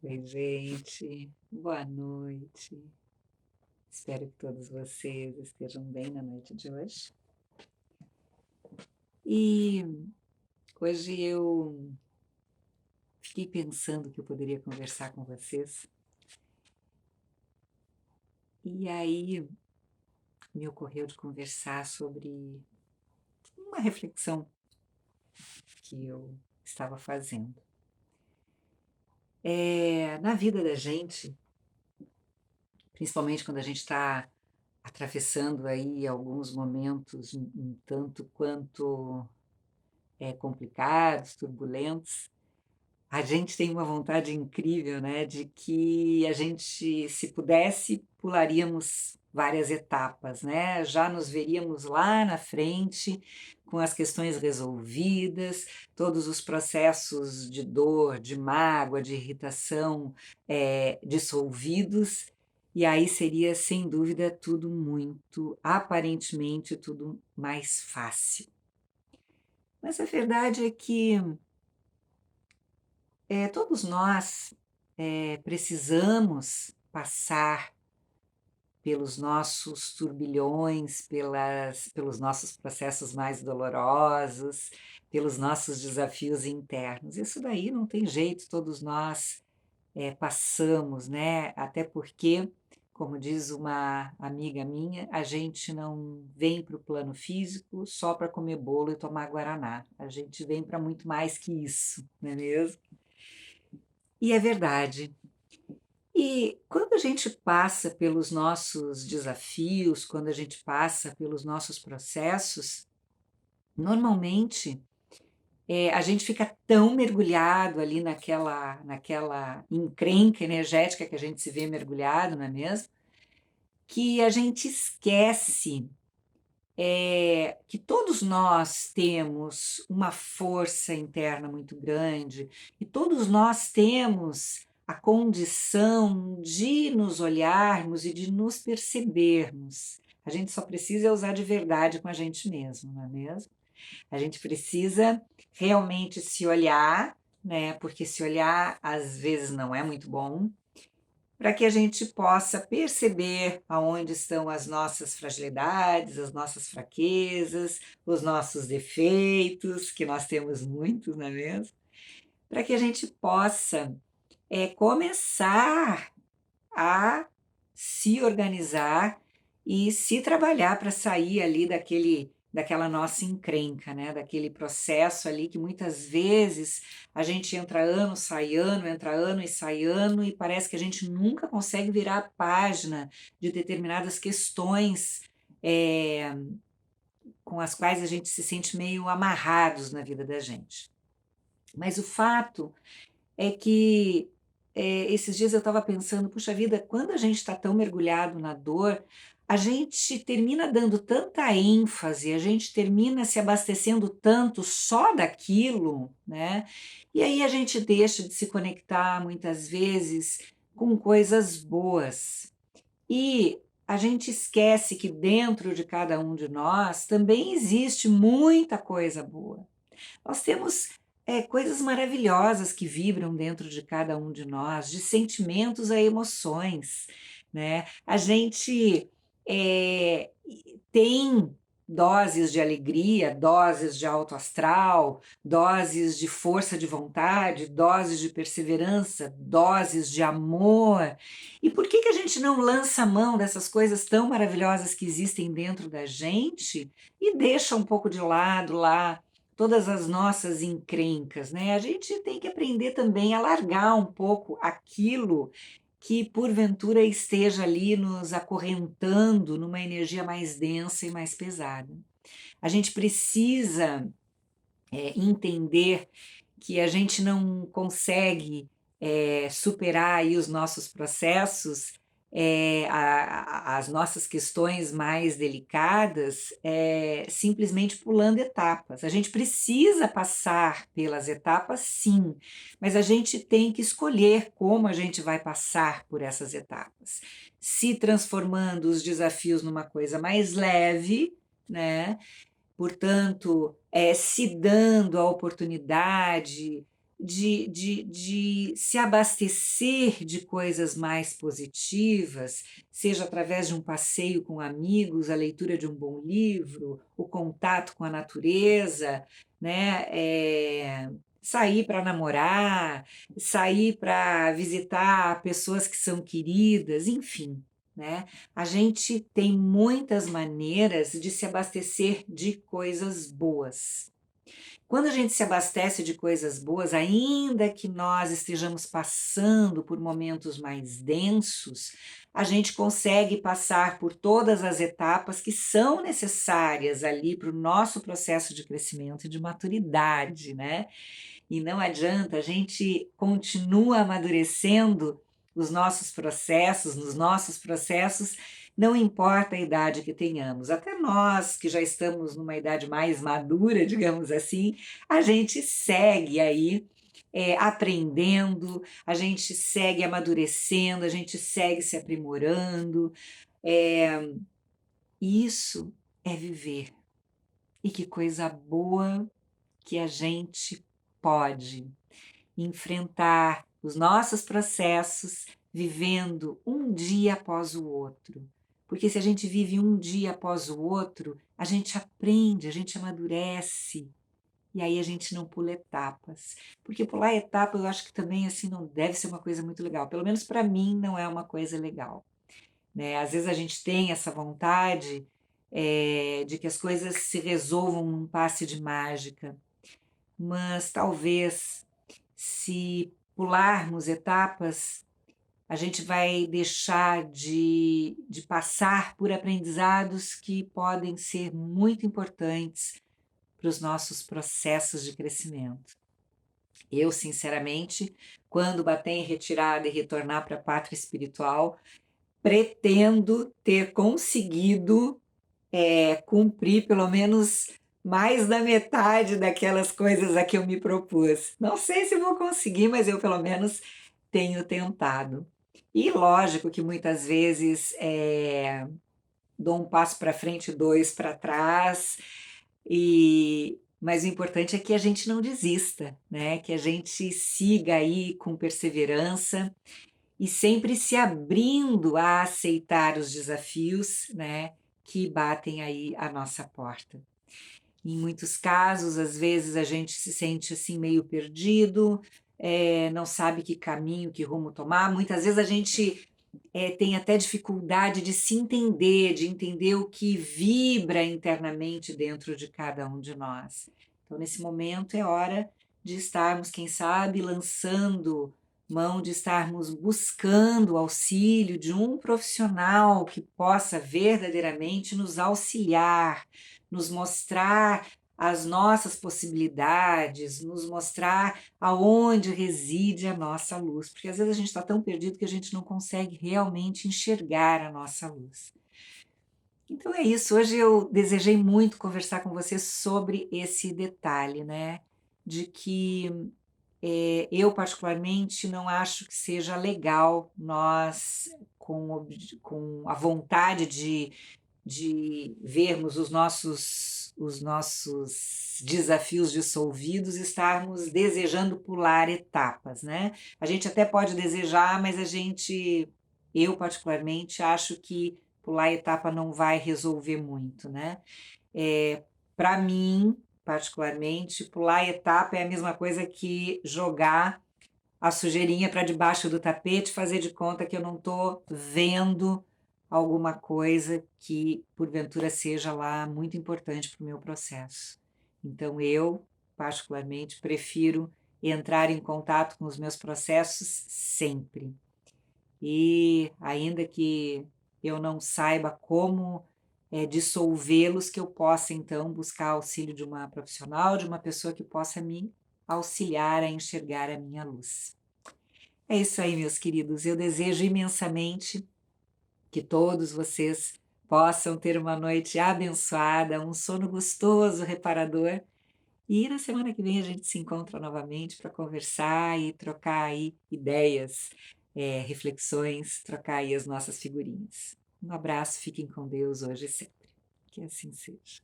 Oi, gente. Boa noite. Espero que todos vocês estejam bem na noite de hoje. E hoje eu fiquei pensando que eu poderia conversar com vocês. E aí me ocorreu de conversar sobre uma reflexão que eu estava fazendo. Na vida da gente, principalmente quando a gente está atravessando aí alguns momentos um tanto quanto complicados, turbulentos, a gente tem uma vontade incrível, né, de que a gente, se pudesse, pularíamos várias etapas, né? Já nos veríamos lá na frente, com as questões resolvidas, todos os processos de dor, de mágoa, de irritação, dissolvidos, e aí seria, sem dúvida, tudo muito, aparentemente, tudo mais fácil. Mas a verdade é que todos nós precisamos passar pelos nossos turbilhões, pelos nossos processos mais dolorosos, pelos nossos desafios internos. Isso daí não tem jeito, todos nós passamos, né? Até porque, como diz uma amiga minha, a gente não vem para o plano físico só para comer bolo e tomar guaraná. A gente vem para muito mais que isso, não é mesmo? E é verdade. E quando a gente passa pelos nossos desafios, quando a gente passa pelos nossos processos, normalmente a gente fica tão mergulhado ali naquela encrenca energética que a gente se vê mergulhado, não é mesmo? Que a gente esquece que todos nós temos uma força interna muito grande e todos nós temos a condição de nos olharmos e de nos percebermos. A gente só precisa usar de verdade com a gente mesmo, não é mesmo? A gente precisa realmente se olhar, né? Porque se olhar às vezes não é muito bom, para que a gente possa perceber aonde estão as nossas fragilidades, as nossas fraquezas, os nossos defeitos, que nós temos muitos, não é mesmo? Para que a gente possa começar a se organizar e se trabalhar para sair ali daquela nossa encrenca, né? Daquele processo ali que muitas vezes a gente entra ano e sai ano, e parece que a gente nunca consegue virar a página de determinadas questões é, com as quais a gente se sente meio amarrados na vida da gente. Mas o fato é que esses dias eu estava pensando, puxa vida, quando a gente está tão mergulhado na dor, a gente termina dando tanta ênfase, a gente termina se abastecendo tanto só daquilo, né? E aí a gente deixa de se conectar muitas vezes com coisas boas. E a gente esquece que dentro de cada um de nós também existe muita coisa boa. Nós temos coisas maravilhosas que vibram dentro de cada um de nós, de sentimentos a emoções, né? A gente é, tem doses de alegria, doses de alto astral, doses de força de vontade, doses de perseverança, doses de amor. E por que que a gente não lança a mão dessas coisas tão maravilhosas que existem dentro da gente e deixa um pouco de lado lá todas as nossas encrencas, né? A gente tem que aprender também a largar um pouco aquilo que porventura esteja ali nos acorrentando numa energia mais densa e mais pesada. A gente precisa entender que a gente não consegue superar aí os nossos processos, as nossas questões mais delicadas, simplesmente pulando etapas. A gente precisa passar pelas etapas, sim, mas a gente tem que escolher como a gente vai passar por essas etapas, se transformando os desafios numa coisa mais leve, né? Portanto, se dando a oportunidade de se abastecer de coisas mais positivas, seja através de um passeio com amigos, a leitura de um bom livro, o contato com a natureza, né? Sair para namorar, sair para visitar pessoas que são queridas, enfim, né? A gente tem muitas maneiras de se abastecer de coisas boas. Quando a gente se abastece de coisas boas, ainda que nós estejamos passando por momentos mais densos, a gente consegue passar por todas as etapas que são necessárias ali para o nosso processo de crescimento e de maturidade, né? E não adianta, a gente continua amadurecendo nos nossos processos, não importa a idade que tenhamos. Até nós, que já estamos numa idade mais madura, digamos assim, a gente segue aí aprendendo, a gente segue amadurecendo, a gente segue se aprimorando. É, isso é viver. E que coisa boa que a gente pode enfrentar os nossos processos vivendo um dia após o outro. Porque se a gente vive um dia após o outro, a gente aprende, a gente amadurece. E aí a gente não pula etapas. Porque pular etapa eu acho que também assim não deve ser uma coisa muito legal. Pelo menos para mim não é uma coisa legal. Né? Às vezes a gente tem essa vontade de que as coisas se resolvam num passe de mágica. Mas talvez se pularmos etapas, a gente vai deixar de passar por aprendizados que podem ser muito importantes para os nossos processos de crescimento. Eu, sinceramente, quando bater em retirada e retornar para a pátria espiritual, pretendo ter conseguido cumprir pelo menos mais da metade daquelas coisas a que eu me propus. Não sei se vou conseguir, mas eu pelo menos tenho tentado. E lógico que muitas vezes dou um passo para frente, dois para trás, mas o importante é que a gente não desista, né? Que a gente siga aí com perseverança e sempre se abrindo a aceitar os desafios, né, que batem aí à nossa porta. Em muitos casos, às vezes a gente se sente assim meio perdido, não sabe que caminho, que rumo tomar. Muitas vezes a gente tem até dificuldade de se entender, de entender o que vibra internamente dentro de cada um de nós. Então, nesse momento é hora de estarmos, quem sabe, lançando mão, de estarmos buscando o auxílio de um profissional que possa verdadeiramente nos auxiliar, nos mostrar as nossas possibilidades, nos mostrar aonde reside a nossa luz, porque às vezes a gente está tão perdido que a gente não consegue realmente enxergar a nossa luz. Então é isso, hoje eu desejei muito conversar com você sobre esse detalhe, né? De que eu particularmente não acho que seja legal nós, com a vontade de vermos os nossos desafios dissolvidos, estarmos desejando pular etapas, né? A gente até pode desejar, mas eu particularmente acho que pular etapa não vai resolver muito, né? Para mim, particularmente, pular etapa é a mesma coisa que jogar a sujeirinha para debaixo do tapete, fazer de conta que eu não estou vendo alguma coisa que, porventura, seja lá muito importante para o meu processo. Então, eu, particularmente, prefiro entrar em contato com os meus processos sempre. E, ainda que eu não saiba como dissolvê-los, que eu possa, então, buscar auxílio de uma profissional, de uma pessoa que possa me auxiliar a enxergar a minha luz. É isso aí, meus queridos. Eu desejo imensamente que todos vocês possam ter uma noite abençoada, um sono gostoso, reparador. E na semana que vem a gente se encontra novamente para conversar e trocar aí ideias, reflexões, trocar aí as nossas figurinhas. Um abraço, fiquem com Deus hoje e sempre. Que assim seja.